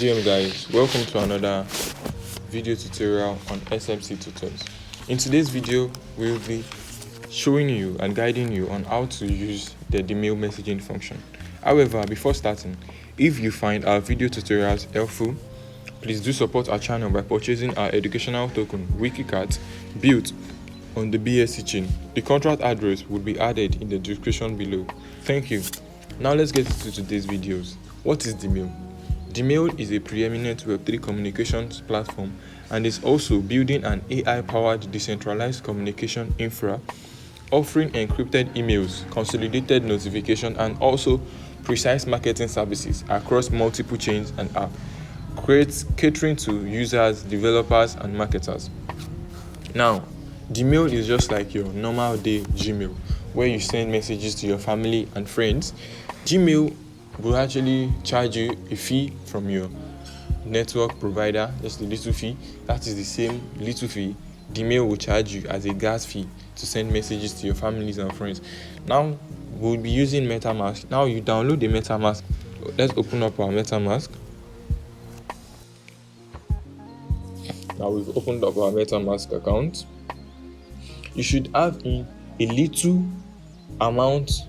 DM guys, welcome to another video tutorial on SMC tutors. In today's video, we'll be showing you and guiding you on how to use the Dmail messaging function. However, before starting, if you find our video tutorials helpful, please do support our channel by purchasing our educational token WikiCat built on the BSC chain. The contract address will be added in the description below. Thank you. Now let's get into today's videos. What is Dmail? Dmail is a preeminent Web3 communications platform and is also building an AI-powered decentralized communication infra, offering encrypted emails, consolidated notification, and also precise marketing services across multiple chains and apps, catering to users, developers, and marketers. Now, Dmail is just like your normal day Gmail, where you send messages to your family and friends. Gmail will actually charge you a fee from your network provider, just a little fee. That is the same little fee Dmail will charge you as a gas fee to send messages to your families and friends. Now we'll be using MetaMask. Now you download the MetaMask. Let's open up our MetaMask. Now we've opened up our MetaMask account. You should have a little amount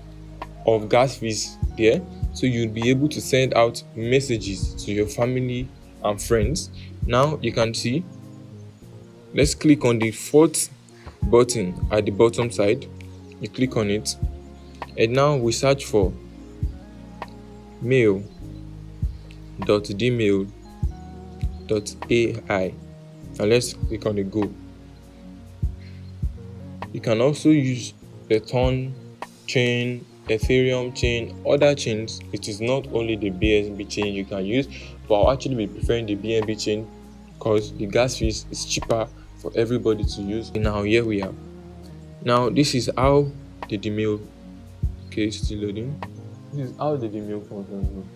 of gas fees there, so you'll be able to send out messages to your family and friends. Now you can see, let's click on the fourth button at the bottom side. You click on it, and now we search for mail.dmail.ai, and let's click on the go. You can also use the Ton chain, Ethereum chain, other chains. It is not only the BNB chain you can use, but I'll actually be preferring the BNB chain because the gas fees is cheaper for everybody to use. Now here we are. Now this is how the Dmail, still loading. This is how the Dmail functions.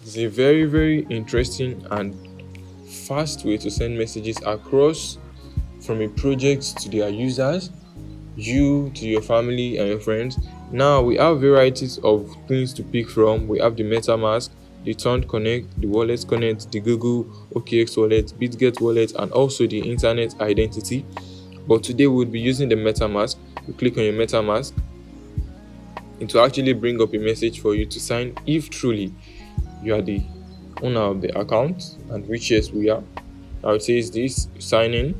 It's a very interesting and fast way to send messages across from a project to their users, you to your family and your friends. Now we have varieties of things to pick from. We have the MetaMask, the Ton Connect, the Wallet Connect, the Google OKX wallet, BitGet wallet, and also the internet identity. But today we'll be using the MetaMask. You click on your MetaMask, it will actually bring up a message for you to sign if truly you are the owner of the account, and which yes we are. Now it says this, sign in.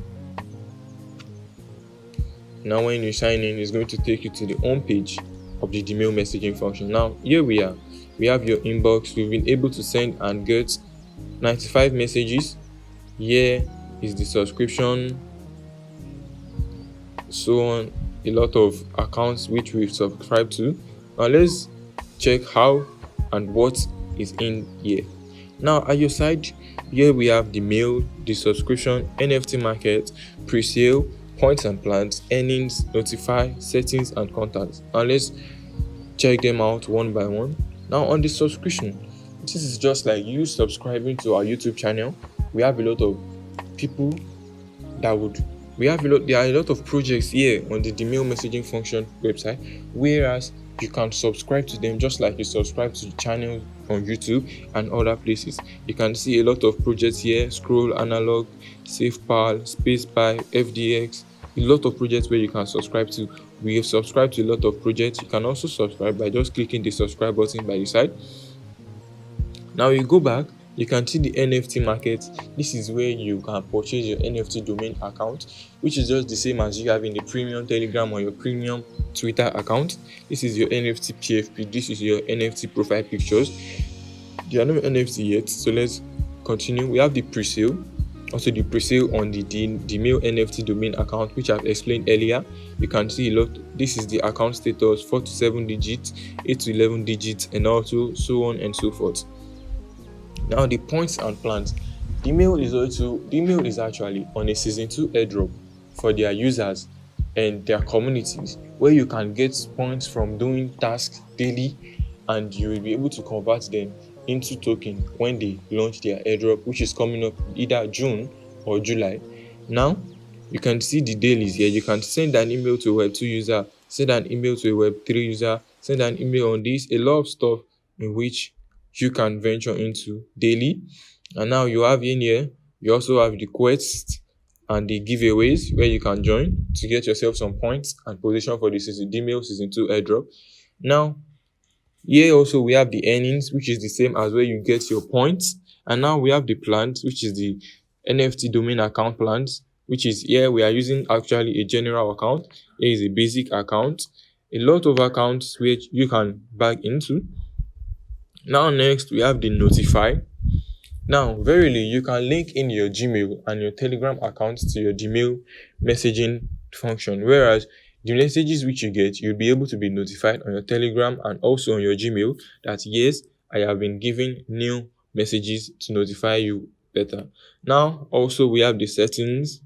Now when you sign in, it's going to take you to the home page of the Dmail messaging function. Now here we are. We have your inbox. We've been able to send and get 95 messages. Here is the subscription, so on, a lot of accounts which we've subscribed to. Now let's check how and what is in here. Now at your side, here we have the mail, the subscription, NFT market, pre-sale, points and plans, earnings, notify, settings, and contacts. Now let's check them out one by one. Now on the subscription, this is just like you subscribing to our YouTube channel. We have a lot of people there are a lot of projects here on the Dmail messaging function website, whereas you can subscribe to them just like you subscribe to the channel on YouTube and other places. You can see a lot of projects here: Scroll, Analog, SafePal, SpacePy, FDX. A lot of projects where you can subscribe to. We have subscribed to a lot of projects. You can also subscribe by just clicking the subscribe button by the side. Now you go back, you can see the NFT market. This is where you can purchase your NFT domain account, which is just the same as you have in the premium Telegram or your premium Twitter account. This is your NFT PFP. This is your NFT profile pictures. There are no NFT yet, so let's continue. We have the pre-sale. Also the pre-sale on the Dmail NFT domain account, which I've explained earlier. You can see a lot. This is the account status, 4 to 7 digits, 8 to 11 digits, and also so on and so forth. Now the points and plans. Dmail is actually on a season 2 airdrop for their users and their communities, where you can get points from doing tasks daily, and you will be able to convert them into token when they launch their airdrop, which is coming up either June or July. Now you can see the dailies here. You can send an email to a Web2 user, send an email to a Web3 user, send an email on this, a lot of stuff in which you can venture into daily. And now you have in here, you also have the quests and the giveaways where you can join to get yourself some points and position for the Dmail Season 2 airdrop. Now, here also we have the earnings, which is the same as where you get your points. And now we have the plans, which is the NFT domain account plans, which is here we are using actually a general account. Here is a basic account. A lot of accounts which you can bag into. Now next we have the notify. Now, verily, you can link in your Gmail and your Telegram accounts to your Gmail messaging function, whereas the messages which you get, you'll be able to be notified on your Telegram and also on your Gmail that yes, I have been given new messages to notify you better. Now, also we have the settings.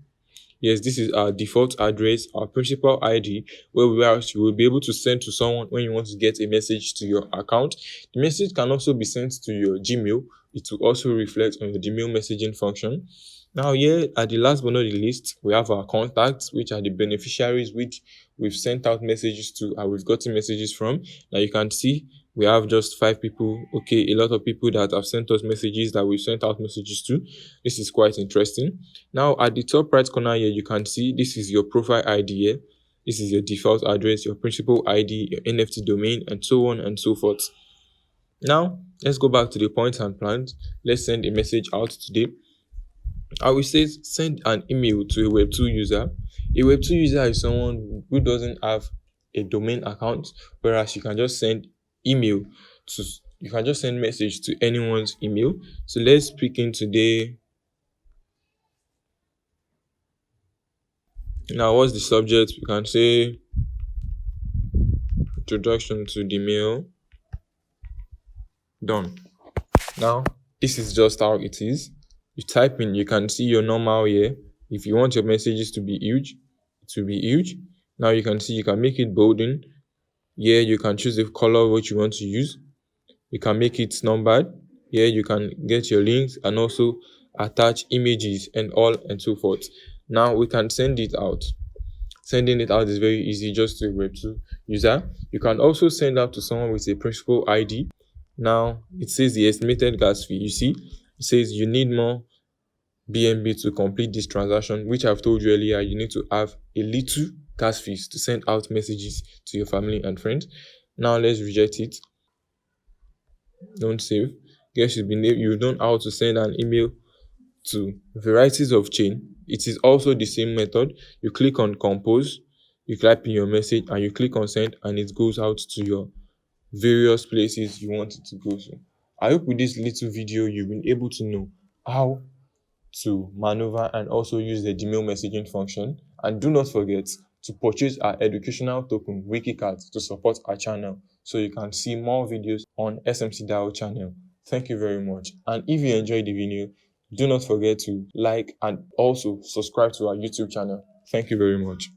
Yes, this is our default address, our principal ID, where you will be able to send to someone when you want to get a message to your account. The message can also be sent to your Gmail. It will also reflect on your Gmail messaging function. Now, here at the last but not the least, we have our contacts, which are the beneficiaries which we've sent out messages to and we've gotten messages from. Now, you can see we have just 5 people. Okay, a lot of people that have sent us messages that we've sent out messages to. This is quite interesting. Now, at the top right corner here, you can see this is your profile ID here. This is your default address, your principal ID, your NFT domain, and so on and so forth. Now, let's go back to the points and plans. Let's send a message out today. I will say send an email to a Web2 user. A Web2 user is someone who doesn't have a domain account, whereas you can just send email to you can just send message to anyone's email. So let's pick in today. Now, what's the subject? We can say introduction to the mail. Done. Now, this is just how it is. You type in, you can see your normal here. If you want your messages to be huge, it will be huge. Now you can see you can make it bolding. Here you can choose the color which you want to use. You can make it numbered. Here you can get your links and also attach images and all and so forth. Now we can send it out. Sending it out is very easy, just to a Web2 user. You can also send out to someone with a principal ID. Now it says the estimated gas fee. You see, it says you need more BNB to complete this transaction, which I've told you earlier. You need to have a little gas fees to send out messages to your family and friends. Now let's reject it. Don't save. Guess you've known how to send an email to varieties of chain. It is also the same method. You click on compose, you type in your message, and you click on send, and it goes out to your various places you want it to go to. I hope with this little video you've been able to know how to maneuver and also use the Gmail messaging function. And do not forget to purchase our educational token WikiCat to support our channel so you can see more videos on SMC DAO channel. Thank you very much. And if you enjoyed the video, do not forget to like and also subscribe to our YouTube channel. Thank you very much.